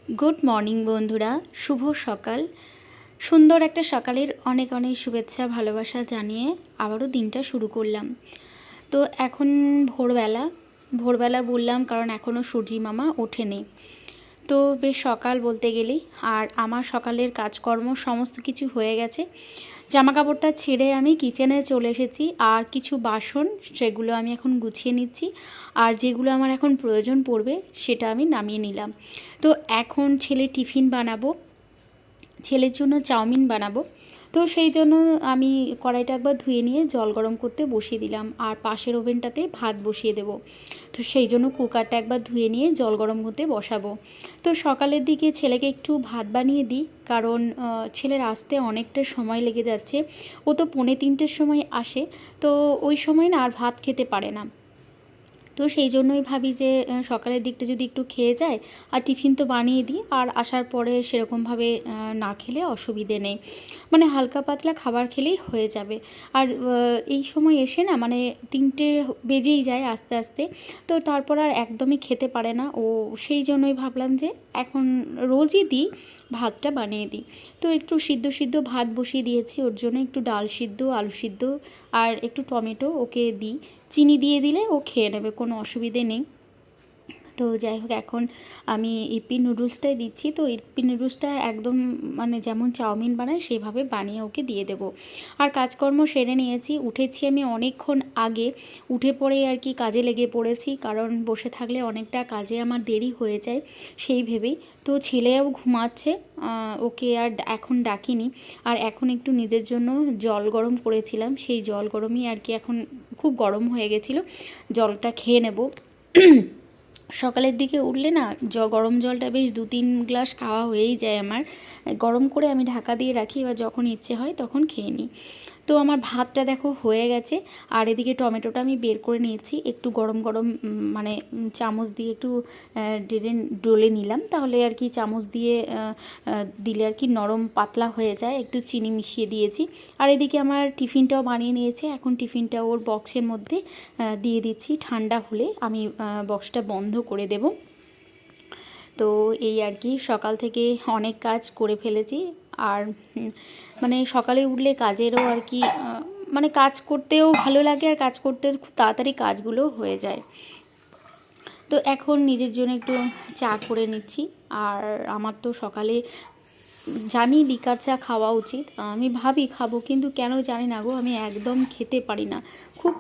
Good morning বন্ধুরা, শুভ সকাল। সুন্দর একটা সকালের অনেক অনেক শুভেচ্ছা ভালোবাসা জানিয়ে আবারও দিনটা শুরু করলাম। তো এখন ভোরবেলা ভোরবেলা বললাম কারণ এখনও সূর্যি মামা ওঠেনি। তো বেশ সকাল বলতে গেলেই, আর আমার সকালের কাজকর্ম সমস্ত কিছু হয়ে গেছে। জামা কাপড়টা ছেড়ে আমি কিচেনে চলে এসেছি, আর কিছু বাসন সেগুলো আমি এখন গুছিয়ে নিচ্ছি, আর যেগুলো আমার এখন প্রয়োজন পড়বে সেটা আমি নামিয়ে নিলাম। তো এখন ছেলে টিফিন বানাবো, ছেলের জন্য চাউমিন বানাবো। তো সেই জন্য আমি কড়াইটা একবার ধুয়ে নিয়ে জল গরম করতে বসিয়ে দিলাম, আর পাশের ওভেনটাতে ভাত বসিয়ে দেবো। তো সেই জন্য কুকারটা একবার ধুয়ে নিয়ে জল গরম করতে বসাবো। তো সকালের দিকে ছেলেকে একটু ভাত বানিয়ে দিই, কারণ ছেলের আসতে অনেকটা সময় লেগে যাচ্ছে। ও তো 2:45-র সময় আসে, তো ওই সময় না আর ভাত খেতে পারে না। তো সেই জন্যই ভাবি যে সকালের দিকটা যদি একটু খেয়ে যায়, আর টিফিন তো বানিয়ে দিই, আর আসার পরে সেরকমভাবে না খেলে অসুবিধে নেই, মানে হালকা পাতলা খাবার খেলেই হয়ে যাবে। আর এই সময় এসে না মানে 3টে বেজেই যায় আস্তে আস্তে, তো তারপর আর একদমই খেতে পারে না ও। সেই জন্যই ভাবলাম যে এখন রোজই দিই, ভাতটা বানিয়ে দিই। তো একটু সিদ্ধ সিদ্ধ ভাত বসিয়ে দিয়েছি, ওর জন্য একটু ডাল সিদ্ধ, আলু সিদ্ধ আর একটু টমেটো ওকে দিই। চিনি দিয়ে দিলে ও খেয়ে নেবে, কোনো অসুবিধে নেই। তো যাই হোক, এখন আমি ইপ্পি নুডলসটাই দিচ্ছি। তো ইপ্পি নুডলসটা একদম মানে যেমন চাউমিন বানায় সেভাবে বানিয়ে ওকে দিয়ে দেবো। আর কাজকর্ম সেরে নিয়েছি, উঠেছি আমি অনেকক্ষণ আগে। উঠে পড়েই আর কি কাজে লেগে পড়েছি, কারণ বসে থাকলে অনেকটা কাজে আমার দেরি হয়ে যায় সেই ভেবেই। তো ছেলেও ঘুমাচ্ছে, ওকে আর এখন ডাকিনি। আর এখন একটু নিজের জন্য জল গরম করেছিলাম, সেই জল গরমই আর কি এখন খুব গরম হয়ে গেছিলো, জলটা খেয়ে নেব। সকালের দিকে উঠলে না গরম জলটা বেশ 2-3 গ্লাস খাওয়া হয়েই যায় আমার। গরম করে আমি ঢাকা দিয়ে রাখি, এবার যখন ইচ্ছে হয় তখন খেয়ে নিই। তো আমার ভাতটা দেখো হয়ে গেছে, আর এদিকে টমেটোটা আমি বের করে নিয়েছি, একটু গরম গরম মানে চামচ দিয়ে একটু ডলে নিলাম, তাহলে আর কি চামচ দিয়ে দিলে আর কি নরম পাতলা হয়ে যায়। একটু চিনি মিশিয়ে দিয়েছি। আর এদিকে আমার টিফিনটাও বানিয়ে নিয়েছে, এখন টিফিনটা ওর বক্সের মধ্যে দিয়ে দিচ্ছি। ঠান্ডা হলে আমি বক্সটা বন্ধ করে দেব। তো এই আর কি, সকাল থেকে অনেক কাজ করে ফেলেছি। আর মানে সকালে উঠলে কাজেরও আর কি মানে কাজ করতেও ভালো লাগে, আর কাজ করতে খুব তাড়াতাড়ি কাজগুলো হয়ে যায়। তো এখন নিজের জন্য একটু চা করে নিচ্ছি। আর আমার তো সকালে জানি লিকার চা খাওয়া উচিত, আমি ভাবি খাবো, কিন্তু কেন জানি না গো, আমি একদম খেতে পারি না। খুব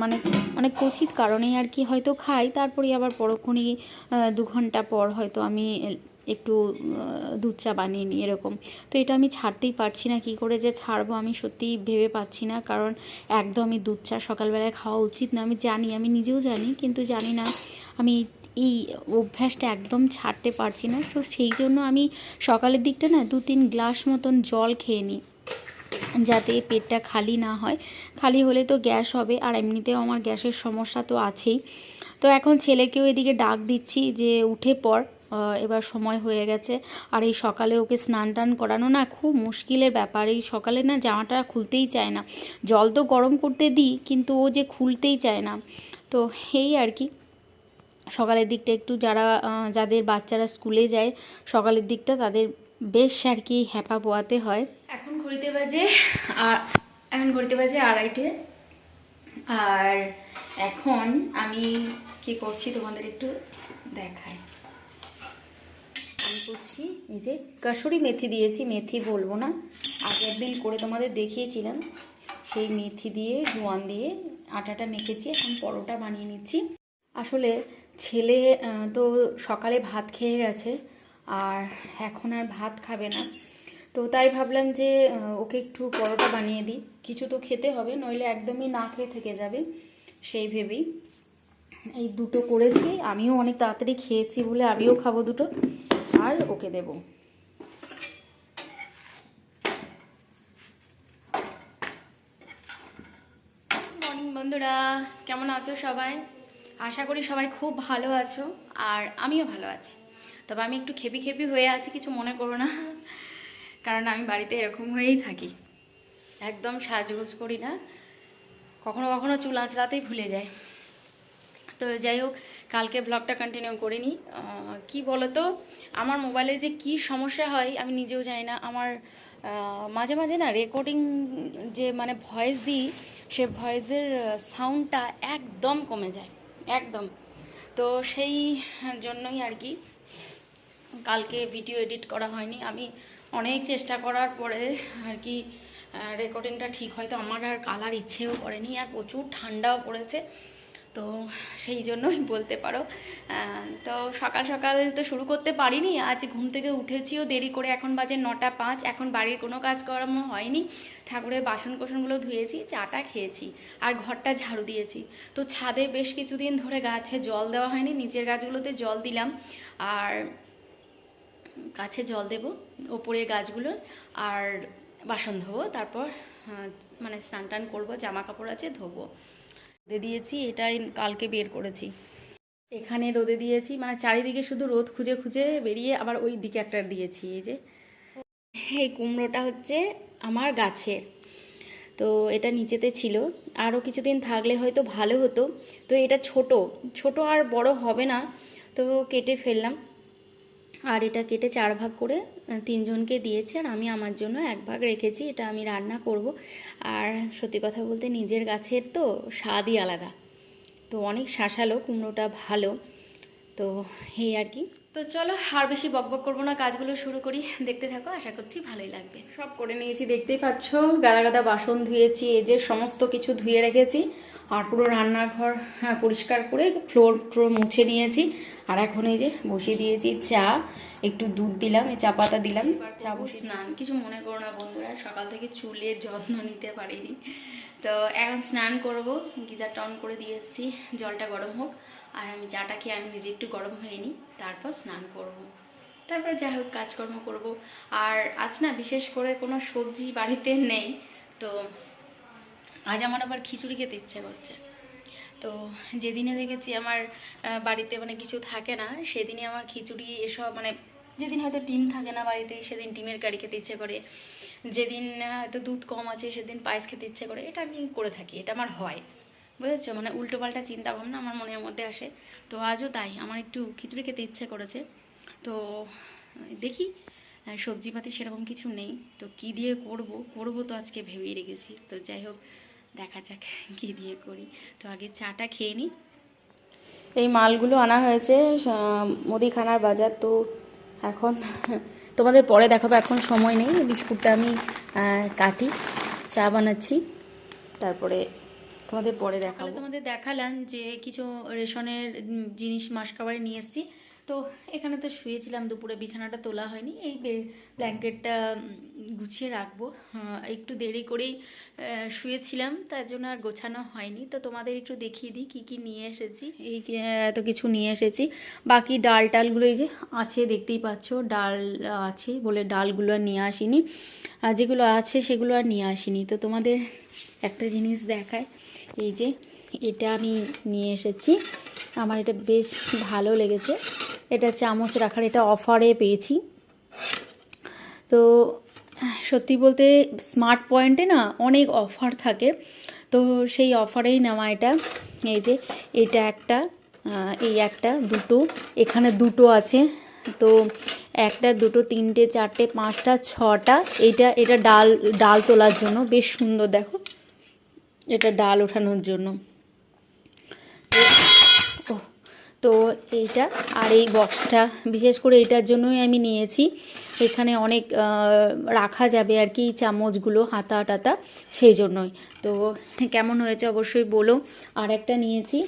মানে মানে কচিত কারণেই আর কি হয়তো খাই, তারপরে আবার পরক্ষণই 2 ঘন্টা পর হয়তো আমি একটু দুধ চা বানিয়ে নিই এরকম। তো এটা আমি ছাড়তেই পারছি না, কি করে যে ছাড়বো আমি সত্যিই ভেবে পাচ্ছি না, কারণ একদমই দুধ চা সকালবেলায় খাওয়া উচিত না, আমি জানি, আমি নিজেও জানি, কিন্তু জানি না আমি এই অভ্যাসটা একদম ছাড়তে পারছি না। তো সেই জন্য আমি সকালের দিকটা না 2-3 গ্লাস মতন জল খেয়ে নিই, যাতে পেটটা খালি না হয়। খালি হলে তো গ্যাস হবে, আর এমনিতেও আমার গ্যাসের সমস্যা তো আছেই। তো এখন ছেলেকেও এদিকে ডাক দিচ্ছি যে উঠে পড়, এবার সময় হয়ে গেছে। আর এই সকালে ওকে স্নান টান করানো না খুব মুশকিলের ব্যাপার। এই সকালে না জামাটা খুলতেই চায় না, জল তো গরম করতে দিই, কিন্তু ও যে খুলতেই চায় না। তো এই আর কি, সকালের দিকটা একটু যাদের বাচ্চারা স্কুলে যায় সকালের দিকটা, তাদের বেশ আর কি হ্যাপা পোয়াতে হয়। এখন ঘড়িতে বাজে 2:30। আর এখন আমি কি করছি তোমাদের একটু দেখাই। আমি করছি এই যে কাসুরি মেথি দিয়েছি, মেথি বলবো না, আগের দিন করে তোমাদের দেখিয়েছিলাম, সেই মেথি দিয়ে জোয়ান দিয়ে আটাটা মেখেছি, এখন পরোটা বানিয়ে নিচ্ছি। আসলে ছেলে তো সকালে ভাত খেয়ে গেছে, আর এখন আর ভাত খাবে না। তো তাই ভাবলাম যে ওকে একটু পরোটা বানিয়ে দিই, কিছু তো খেতে হবে, নইলে একদমই না খেয়ে থেকে যাবে, সেই ভেবেই এই দুটো করেছি। আমিও অনেক তাড়াতাড়ি খেয়েছি বলে আমিও খাবো দুটো, আর ওকে দেব। মর্নিং বন্ধুরা, কেমন আছো সবাই? আশা করি সবাই খুব ভালো আছো, আর আমিও ভালো আছি। তবে আমি একটু খেপি খেপি হয়ে আছি, কিছু মনে করো না, কারণ আমি বাড়িতে এরকম হয়েই থাকি, একদম সাজগোজ করি না, কখনো কখনো চুল আঁচড়াতেই ভুলে যাই। তো যাই হোক, কালকে ব্লগটা কন্টিনিউ করিনি। কি বলো তো, আমার মোবাইলে যে কি সমস্যা হয় আমি নিজেও জানি না। আমার মাঝে মাঝে না রেকর্ডিং যে মানে ভয়েস দিই, সে ভয়েসের সাউন্ডটা একদম কমে যায়, একদম। তো সেই জন্যই আর কি কালকে ভিডিও এডিট করা হয়নি। আমি অনেক চেষ্টা করার পরে আর কি রেকর্ডিংটা ঠিক হয়তো আমার আর কালার ইচ্ছেও করেনি, আর প্রচুর ঠান্ডাও পড়েছে, তো সেই জন্যই বলতে পারো। তো সকাল সকাল তো শুরু করতে পারিনি, আজ ঘুম থেকে উঠেছিও দেরি করে, এখন বাজে 9টা 5। এখন বাড়ির কোনো কাজকর্ম হয়নি, ঠাকুরের বাসন কোসনগুলো ধুয়েছি, চাটা খেয়েছি আর ঘরটা ঝাড়ু দিয়েছি। তো ছাদে বেশ কিছুদিন ধরে গাছে জল দেওয়া হয়নি, নিচের গাছগুলোতে জল দিলাম, আর গাছে জল দেব ওপরের গাছগুলো, আর বাসন ধোবো, তারপর মানে স্নান টান করবো, জামা কাপড় আছে ধোবো। রোদে দিয়েছি, এটাই কালকে বের করেছি, এখানে রোদে দিয়েছি, মানে চারিদিকে শুধু রোদ খুঁজে খুঁজে বেরিয়ে আবার ওই দিকে একটা দিয়েছি। এই যে এই কুমড়োটা হচ্ছে আমার গাছের, তো এটা নিচেতে ছিল, আরও কিছুদিন থাকলে হয়তো ভালো হতো। তো এটা ছোট ছোট আর বড় হবে না, তো কেটে ফেললাম। আর এটা কেটে 4 ভাগ করে 3 জনকে দিয়েছি, আর আমি আমার জন্য 1 ভাগ রেখেছি, এটা আমি রান্না করব। আর সত্যি কথা বলতে নিজের গাছের তো স্বাদই আলাদা, তো অনেক শাঁসালো কুমড়োটা, ভালো। তো এই আর কি। তো চলো আর বেশি বকবক করবো না, কাজগুলো শুরু করি, দেখতে থাকো, আশা করছি ভালোই লাগবে। সব করে নিয়েছি, দেখতেই পাচ্ছ, গাদা গাদা বাসন ধুয়েছি, এই যে সমস্ত কিছু ধুয়ে রেখেছি, আর পুরো রান্নাঘর পরিষ্কার করে ফ্লোর মুছে নিয়েছি। আর এখন এই যে বসিয়ে দিয়েছি চা, একটু দুধ দিলাম, এই চা পাতা দিলাম, চা বসে স্নান। কিছু মনে করো না বন্ধুরা, সকাল থেকে চুলের যত্ন নিতে পারিনি, তো এখন স্নান করব। গিজারটা অন করে দিয়ে এসেছি, জলটা গরম হোক, আর আমি চাটা খেয়ে আমি নিজে একটু গরম হয়ে নিই, তারপর স্নান করব, তারপর যাই হোক কাজকর্ম করব। আর আজ না বিশেষ করে কোনো সবজি বাড়িতে নেই, তো আজ আমার আবার খিচুড়ি খেতে ইচ্ছে করছে। তো যেদিনে দেখেছি আমার বাড়িতে মানে কিছু থাকে না, সেদিনই আমার খিচুড়ি এসব, মানে যেদিন হয়তো ডিম থাকে না বাড়িতে সেদিন ডিমের কারি খেতে ইচ্ছে করে, যেদিন হয়তো দুধ কম আছে সেদিন পায়েস খেতে ইচ্ছে করে, এটা আমি করে থাকি, এটা আমার হয়, বুঝেছো? মানে উল্টোপাল্টা চিন্তা ভাবনা আমার মনের মধ্যে আসে। তো আজও তাই, আমার একটু খিচুড়ি খেতে ইচ্ছে করেছে। তো দেখি, সবজিপাতি সেরকম কিছু নেই, তো কি দিয়ে করব তো আজকে ভেবেই রেখেছি। তো যাই হোক, দেখা যাক কী দিয়ে করি। তো আগে চাটা খেয়ে নিই। এই মালগুলো আনা হয়েছে মুদিখানার বাজার, তো এখন তোমাদের পরে দেখাবো, এখন সময় নেই। বিস্কুটটা আমি কাটি, চা বানাচ্ছি, তারপরে তোমাদের পরে দেখাবো। তোমাদের দেখালাম যে কিছু রেশনের জিনিস মাসকাবারি নিয়ে এসেছি। তো এখানে তো শুয়েছিলাম দুপুরে, বিছানাটা তোলা হয়নি, এই ব্ল্যাঙ্কেটটা গুছিয়ে রাখবো, একটু দেরি করেই শুয়েছিলাম, তার জন্য আর গোছানো হয়নি। তো তোমাদের একটু দেখিয়ে দিই কী কী নিয়ে এসেছি। এই এত কিছু নিয়ে এসেছি, বাকি ডাল টালগুলো এই যে আছে, দেখতেই পাচ্ছ, ডাল আছে বলে ডালগুলো আর নিয়ে আসিনি, আর যেগুলো আছে সেগুলো আর নিয়ে আসিনি। তো তোমাদের একটা জিনিস দেখায়, এই যে এটা আমি নিয়ে এসেছি, আমার এটা বেশ ভালো লেগেছে, এটা চামচ রাখার, এটা অফারে পেয়েছি। তো সত্যি বলতে স্মার্ট পয়েন্টে না অনেক অফার থাকে, তো সেই অফারেই নেওয়া এটা। এই যে এটা একটা, এই একটা, দুটো, এখানে দুটো আছে, তো একটা, দুটো, তিনটে, চারটে, পাঁচটা, ছটা, এটা ডাল তোলার জন্য, বেশ সুন্দর, দেখো, এটা ডাল ওঠানোর জন্য। তো এইটা, আর এই বক্সটা বিশেষ করে এটার জন্যই আমি নিয়েছি, এখানে অনেক রাখা যাবে আর কি চামচগুলো, হাতা টাতা, সেই জন্যই। তো কেমন হয়েছে অবশ্যই বলো। আর একটা নিয়েছি,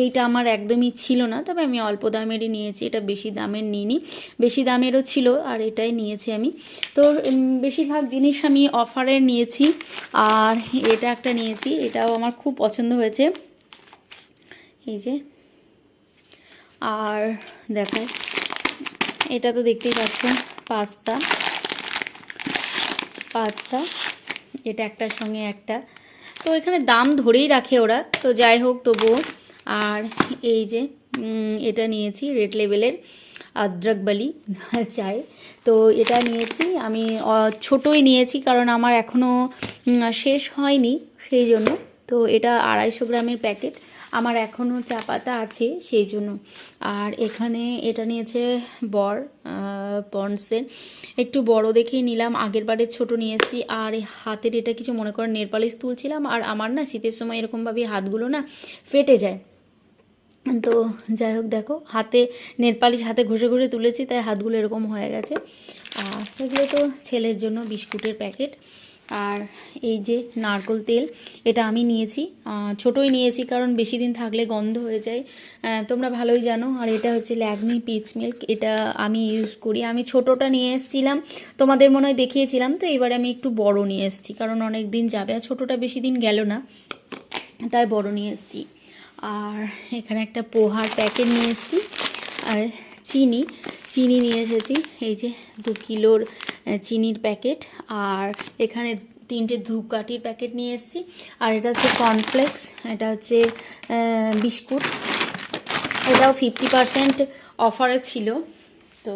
এইটা আমার একদমই ছিল না, তবে আমি অল্প দামেরই নিয়েছি, এটা বেশি দামের নিইনি, বেশি দামেরও ছিল, আর এটাই নিয়েছি আমি। তো বেশিরভাগ জিনিস আমি অফারের নিয়েছি, আর এটা একটা নিয়েছি, এটাও আমার খুব পছন্দ হয়েছে, এই যে। আর দেখায়, এটা তো দেখতেই পাচ্ছ, পাস্তা, এটা একটার সঙ্গে একটা, তো এখানে দাম ধরেই রাখে ওরা, তো যাই হোক তবুও। আর এই যে এটা নিয়েছি রেড লেবেলের আদ্রক বালি চাই, তো এটা নিয়েছি আমি, ছোটোই নিয়েছি কারণ আমার এখনও শেষ হয়নি, সেই জন্য তো এটা 250 গ্রামের প্যাকেট, আমার এখনও চা পাতা আছে সেই জন্য। আর এখানে এটা নিয়েছে বর, পন্ডসের, একটু বড় দেখেই নিলাম, আগের বারের ছোটো নিয়ে এসেছি। আর হাতের এটা কিছু মনে করেন নেল পালিশ তুলছিলাম, আর আমার না শীতের সময় এরকমভাবে হাতগুলো না ফেটে যায়। তো যাই হোক, দেখো হাতে নেল পালিশ হাতে ঘষে ঘষে তুলেছি, তাই হাতগুলো এরকম হয়ে গেছে। আর এগুলো তো ছেলের জন্য বিস্কুটের প্যাকেট। আর এই যে নারকেল তেল, এটা আমি নিয়েছি, ছোটোই নিয়েছি কারণ বেশি দিন থাকলে গন্ধ হয়ে যায়, তোমরা ভালোই জানো। আর এটা হচ্ছে ল্যাকমি পিচ মিল্ক, এটা আমি ইউজ করি। আমি ছোটোটা নিয়ে এসেছিলাম, তোমাদের মনে হয় দেখিয়েছিলাম, তো এবারে আমি একটু বড় নিয়ে এসেছি কারণ অনেক দিন যাবে, আর ছোটোটা বেশি দিন গেল না, তাই বড় নিয়ে এসেছি। আর এখানে একটা পোহার প্যাকেট নিয়ে এসেছি। আর চিনি নিয়ে এসেছি, এই যে 2 কিলোর চিনির প্যাকেট। আর এখানে 3টে ধূপকাঠির প্যাকেট নিয়ে এসেছি। আর এটা হচ্ছে কর্নফ্লেক্স, এটা হচ্ছে বিস্কুট, এটাও 50% অফারে ছিল। তো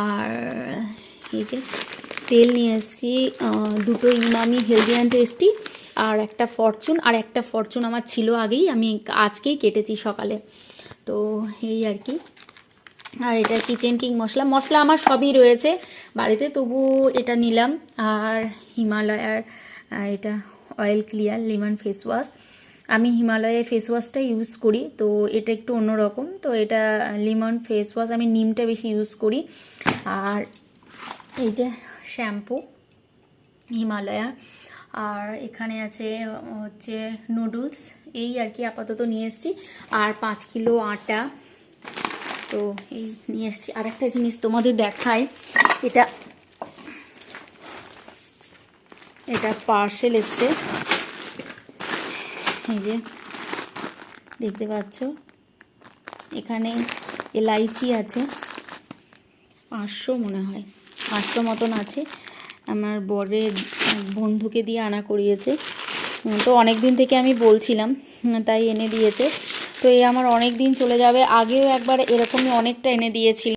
আর এই যে তেল নিয়ে এসেছি, 2টো ইমামি হেলদি অ্যান্ড টেস্টি, আর একটা ফরচুন। আর একটা ফরচুন আমার ছিল আগেই, আমি আজকেই কেটেছি সকালে। তো এই আর কি। আর এটা কিচেন কিং মশলা আমার সবই রয়েছে বাড়িতে, তবু এটা নিলাম। আর হিমালয়ার এটা oil clear lemon face wash, আমি হিমালয়ের ফেস ওয়াশটা ইউজ করি, তো এটা একটু অন্যরকম। তো এটা লেমন ফেস ওয়াশ, আমি নিমটা বেশি ইউজ করি। আর এই যে শ্যাম্পু হিমালয়া। আর এখানে আছে হচ্ছে নুডলস, এই আর কি আপাতত নিয়ে এসেছি। আর 5 কিলো আটা, তো এই নিয়ে এসেছি। আর একটা জিনিস তোমাদের দেখাই, এটা পার্সেল এসছে, এই যে দেখতে পাচ্ছ, এখানে এলাইচি আছে 500, মনে হয় 500 মতন আছে, আমার বরের বন্ধুকে দিয়ে আনা করিয়েছে। তো অনেক দিন থেকে আমি বলছিলাম, তাই এনে দিয়েছে। তো এই আমার অনেক দিন চলে যাবে, আগেও একবার এরকমই অনেকটা এনে দিয়েছিল।